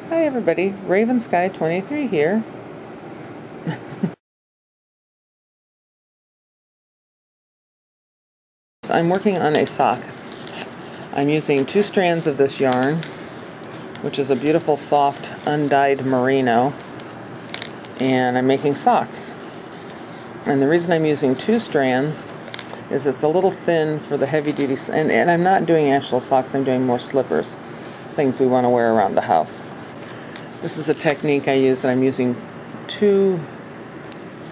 Hi everybody, Raven Sky 23 here. I'm working on a sock. I'm using 2 strands of this yarn, which is a beautiful soft undyed merino, and I'm making socks. And the reason I'm using 2 strands is it's a little thin for the heavy duty, and I'm not doing actual socks, I'm doing more slippers, things we want to wear around the house. This is a technique I use, and I'm using 2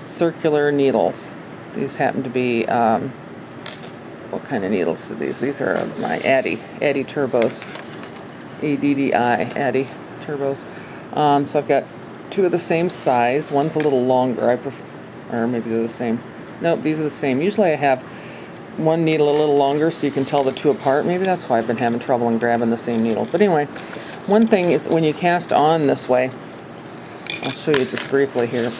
circular needles. These happen to be, what kind of needles are these? These are my Addi Turbos. A-D-D-I, Addi Turbos. So I've got 2 of the same size. One's a little longer. I prefer, or maybe they're the same. Nope, these are the same. Usually I have one needle a little longer so you can tell the 2 apart. Maybe that's why I've been having trouble in grabbing the same needle. But anyway, one thing is when you cast on this way, I'll show you just briefly here.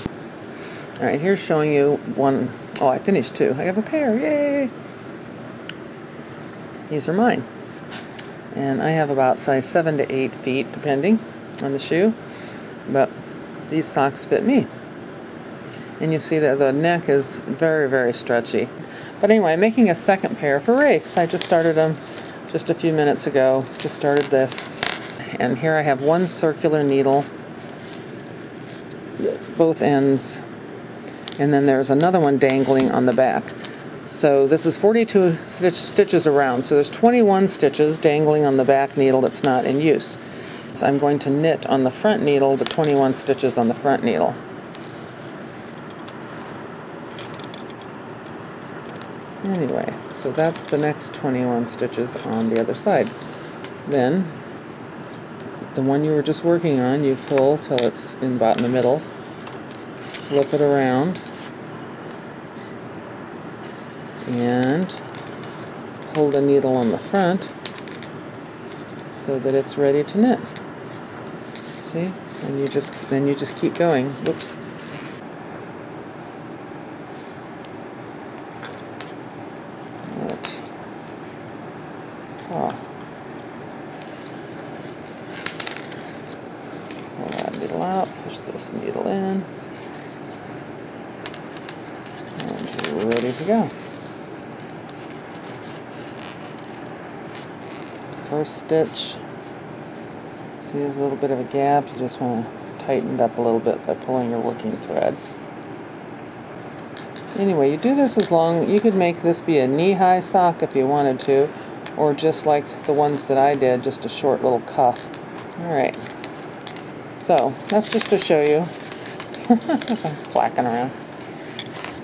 Alright, here's showing you one. Oh, I finished 2. I have a pair. Yay! These are mine. And I have about size 7 to 8 feet, depending on the shoe. But these socks fit me. And you see that the neck is very, very stretchy. But anyway, I'm making a second pair for Rafe. I just started them just a few minutes ago. Just started this. And here I have 1 circular needle, both ends. And then there's another one dangling on the back. So this is 42 stitches around. So there's 21 stitches dangling on the back needle that's not in use. So I'm going to knit on the front needle the 21 stitches on the front needle. Anyway, so that's the next 21 stitches on the other side. Then, the one you were just working on, you pull till it's about in the middle, flip it around, and hold the needle on the front so that it's ready to knit. See? And then you just keep going. Whoops. Oh. Pull that needle out, push this needle in, and we're ready to go. First stitch, see there's a little bit of a gap, you just want to tighten it up a little bit by pulling your working thread. Anyway, you do this as long, you could make this be a knee-high sock if you wanted to, or just like the ones that I did, just a short little cuff. Alright, so that's just to show you. I'm flacking around.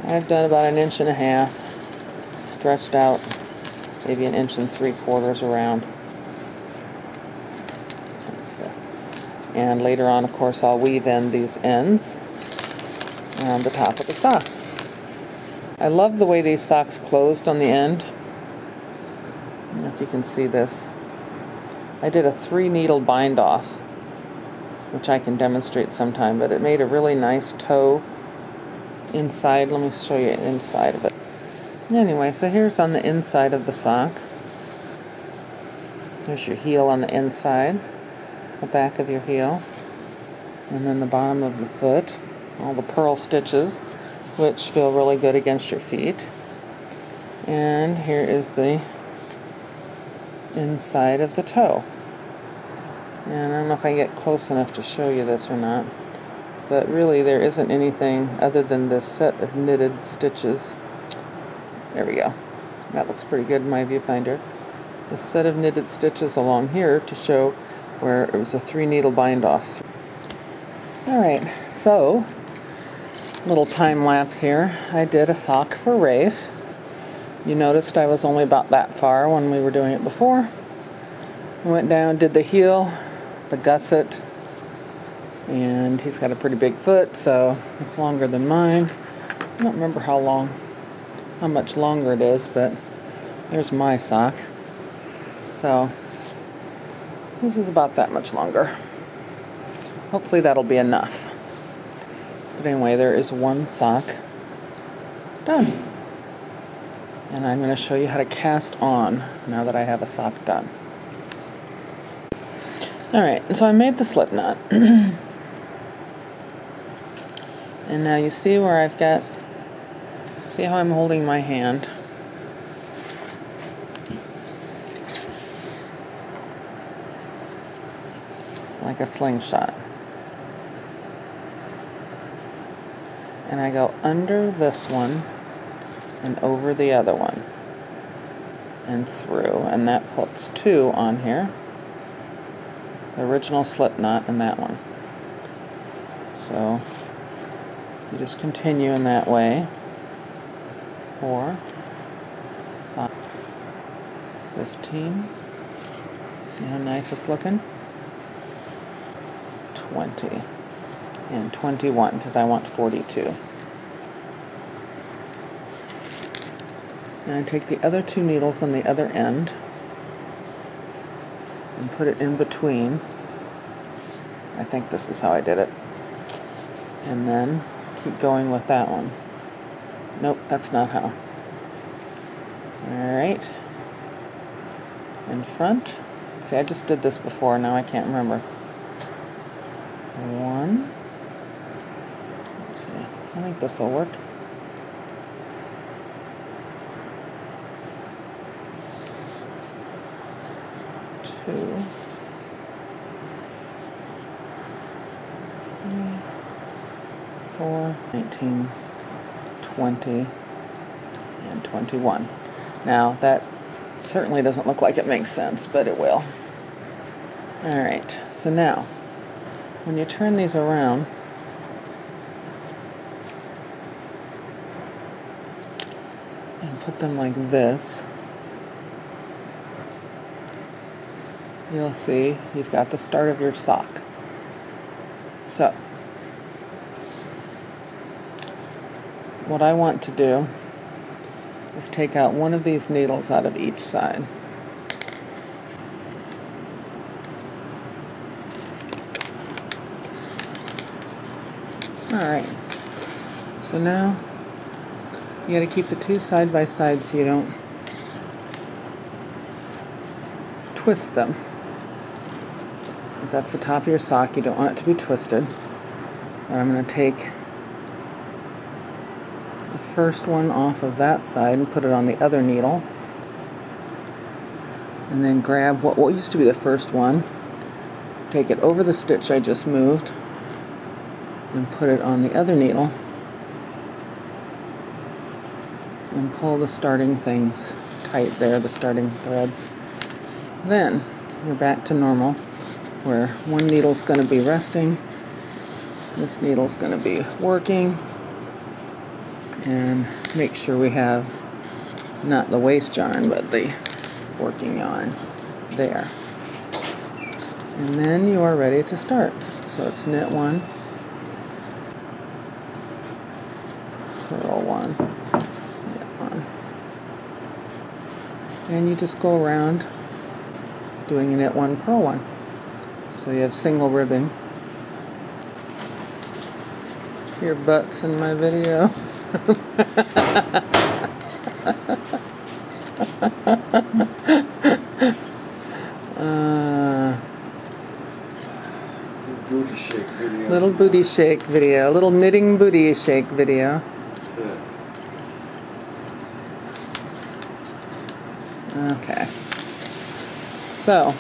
I've done about 1.5 inches, stretched out maybe 1 3/4 inches around. And later on, of course, I'll weave in these ends around the top of the sock. I love the way these socks closed on the end. I don't know if you can see this. I did a 3 needle bind off, which I can demonstrate sometime, but it made a really nice toe inside. Let me show you inside of it. Anyway, so here's on the inside of the sock. There's your heel on the inside, the back of your heel, and then the bottom of the foot, all the purl stitches, which feel really good against your feet. And here is the inside of the toe. And I don't know if I get close enough to show you this or not, but really there isn't anything other than this set of knitted stitches. There we go. That looks pretty good in my viewfinder. This set of knitted stitches along here to show where it was a 3 needle bind off. Alright, so little time lapse here. I did a sock for Rafe. You noticed I was only about that far when we were doing it before. I went down, did the heel, the gusset, and he's got a pretty big foot, so it's longer than mine. I don't remember how much longer it is, but there's my sock. So this is about that much longer. Hopefully that'll be enough. But anyway, there is one sock done. And I'm going to show you how to cast on now that I have a sock done. Alright, and so I made the slip knot. And now you see where I've got, see how I'm holding my hand? Like a slingshot. And I go under this one and over the other one and through, and that puts 2 on here. The original slip knot and that one. So you just continue in that way. 4, 5, 15. See how nice it's looking? 20 and 21, because I want 42. And I take the other 2 needles on the other end and put it in between. I think this is how I did it. And then keep going with that one. Nope, that's not how. Alright. In front. See, I just did this before, now I can't remember. 1. Let's see. I think this will work. 2, 3, 4, 19, 20, and 21. Now that certainly doesn't look like it makes sense, but it will. Alright, so now when you turn these around, and put them like this, you'll see you've got the start of your sock. So, what I want to do is take out one of these needles out of each side. Alright, so now you got to keep the 2 side by side so you don't twist them. Because that's the top of your sock, you don't want it to be twisted. But I'm going to take the first one off of that side and put it on the other needle. And then grab what used to be the first one, take it over the stitch I just moved, and put it on the other needle and pull the starting things tight there, the starting threads. Then you're back to normal, where one needle's going to be resting, this needle's going to be working, and make sure we have not the waste yarn but the working yarn there. And then you are ready to start. So it's knit 1, purl 1, knit 1, and you just go around doing a knit 1, purl 1. So you have single ribbing. Your butt's in my video. Booty shake video. Little booty shake video. Little knitting booty shake video. Okay. So,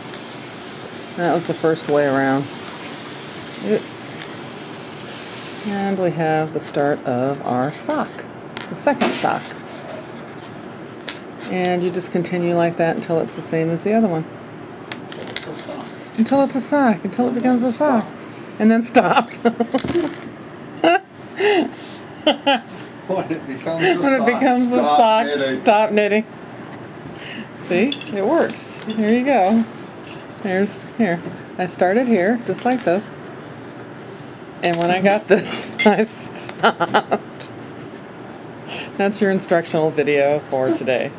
that was the first way around. And we have the start of our sock. The second sock. And you just continue like that until it's the same as the other one. Until it's a sock. Until it becomes a sock. And then stop. When it becomes a sock, Stop knitting. See? It works. Here you go. Here. I started here, just like this. And when I got this, I stopped. That's your instructional video for today.